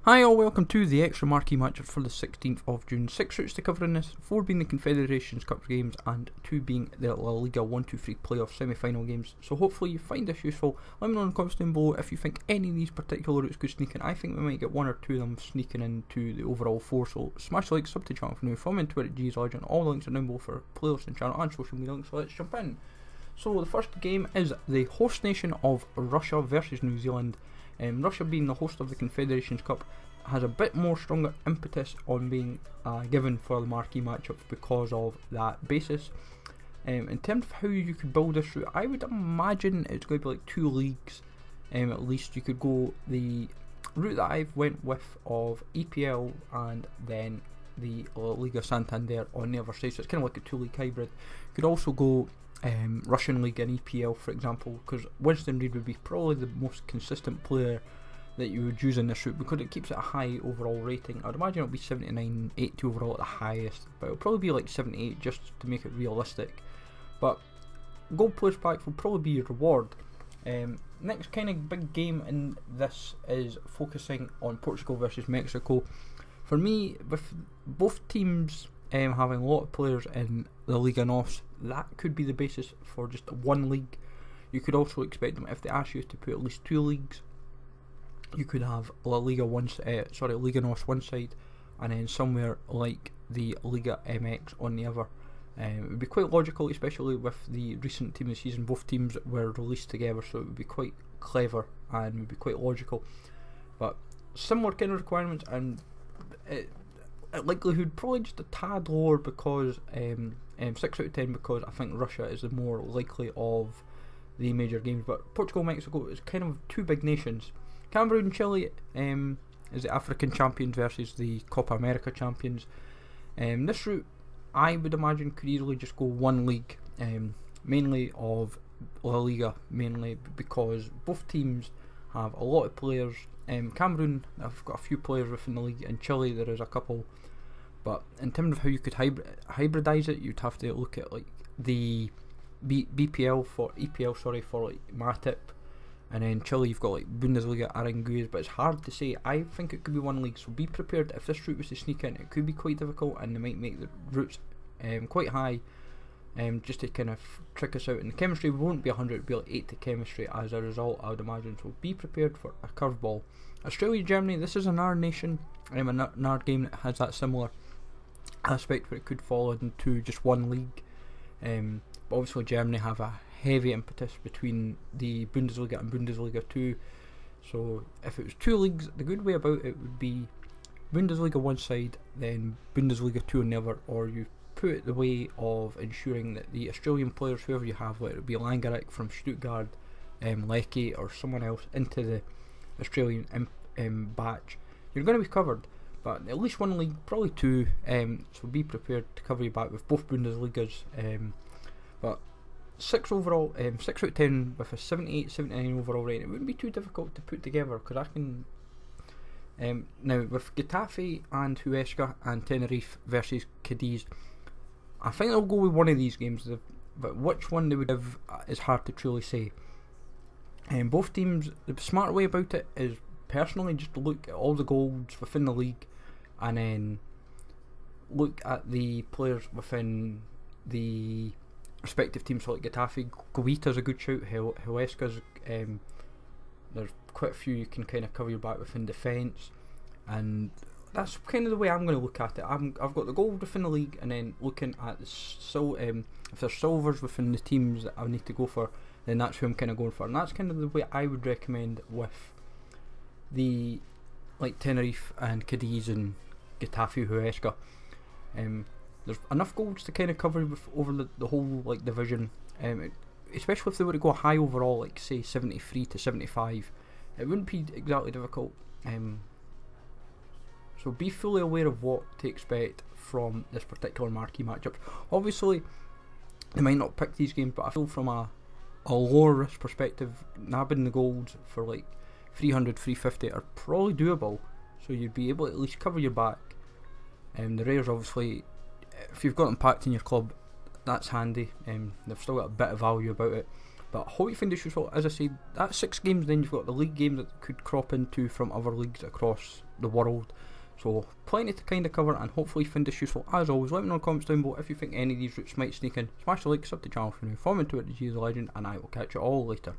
Hi all, welcome to the extra marquee matchups for the 16th of June. 6 routes to cover in this, 4 being the Confederations Cup games and 2 being the La Liga 1-2-3 playoff semi-final games. So hopefully you find this useful. Let me know in the comments down below if you think any of these particular routes could sneak in. I think we might get 1 or 2 of them sneaking into the overall 4, so smash the like, sub to the channel for now, follow me on Twitter at GSLegend. All the links are down below for playlists and channel and social media links, so let's jump in. So the first game is the host nation of Russia versus New Zealand. Russia, being the host of the Confederations Cup, has a bit more stronger impetus on being given for the marquee matchup because of that basis. In terms of how you could build this route, I would imagine it's going to be like 2 leagues. At least you could go the route that I've went with of EPL and then the Liga Santander on the other side, so it's kind of like a 2-league hybrid. You could also go Russian League and EPL, for example, because Winston Reid would be probably the most consistent player that you would use in this route because it keeps it a high overall rating. I'd imagine it'll be 79, 80 overall at the highest, but it'll probably be like 78 just to make it realistic. But gold players pack will probably be your reward. Next kind of big game in this is focusing on Portugal versus Mexico. For me, with both teams having a lot of players in the Liga NOS, that could be the basis for just 1 league. You could also expect them, if they ask you to put at least 2 leagues, you could have Liga NOS one side and then somewhere like the Liga MX on the other. It would be quite logical, especially with the recent team of the season. Both teams were released together, so it would be quite clever and would be quite logical. But similar kind of requirements, and likelihood probably just a tad lower because 6 out of 10, because I think Russia is the more likely of the major games. But Portugal, Mexico is kind of 2 big nations. Cameroon and Chile is the African champions versus the Copa America champions. This route, I would imagine, could easily just go 1 league, mainly of La Liga, mainly because both teams have a lot of players. Cameroon, I've got a few players within the league, and Chile there is a couple. But in terms of how you could hybridise it, you'd have to look at like the EPL for like Matip. And then Chile, you've got like Bundesliga, Aranguiz, but it's hard to say. I think it could be 1 league, so be prepared. If this route was to sneak in, it could be quite difficult, and they might make the routes quite high, just to kind of trick us out. And the chemistry won't be 100, it'll be like 80 chemistry as a result, I would imagine. So be prepared for a curveball. Australia, Germany, this is an R nation, an R game that has that similar aspect where it could fall into just 1 league. But obviously Germany have a heavy impetus between the Bundesliga and Bundesliga 2, so if it was 2 leagues, the good way about it would be Bundesliga one side, then Bundesliga 2 on the other, or you put it the way of ensuring that the Australian players, whoever you have, whether it be Langerick from Stuttgart, Leckie or someone else, into the Australian batch, you're going to be covered. But at least 1 league, probably 2, so be prepared to cover your back with both Bundesligas. But 6 overall, 6 out of 10 with a 78, 79 overall rating, it wouldn't be too difficult to put together, because I can. Now with Getafe and Huesca and Tenerife versus Cadiz, I think they'll go with one of these games, but which one they would have is hard to truly say. Both teams, the smart way about it is personally just to look at all the golds within the league, and then look at the players within the respective teams. So like Getafe, Guita's a good shout. Huesca's, there's quite a few you can kind of cover your back within defence, and that's kind of the way I'm going to look at it. I've got the gold within the league, and then looking at the if there's silvers within the teams that I need to go for, then that's who I'm kind of going for, and that's kind of the way I would recommend with the like Tenerife and Cadiz and Getafe, Huesca. There's enough golds to kind of cover over the whole like division, especially if they were to go high overall, like say 73 to 75, it wouldn't be exactly difficult. So be fully aware of what to expect from this particular marquee matchup. Obviously they might not pick these games, but I feel from a lower risk perspective, nabbing the golds for like 300, 350 are probably doable, so you'd be able to at least cover your back. The rares, obviously, if you've got them packed in your club, that's handy. They've still got a bit of value about it. But I hope you find this useful. As I said, that's 6 games, then you've got the league games that could crop into from other leagues across the world. So plenty to kind of cover, and hopefully you find this useful. As always, let me know in the comments down below if you think any of these routes might sneak in. Smash the like, sub to the channel if you're new, follow me on Twitter, the legend, and I will catch you all later.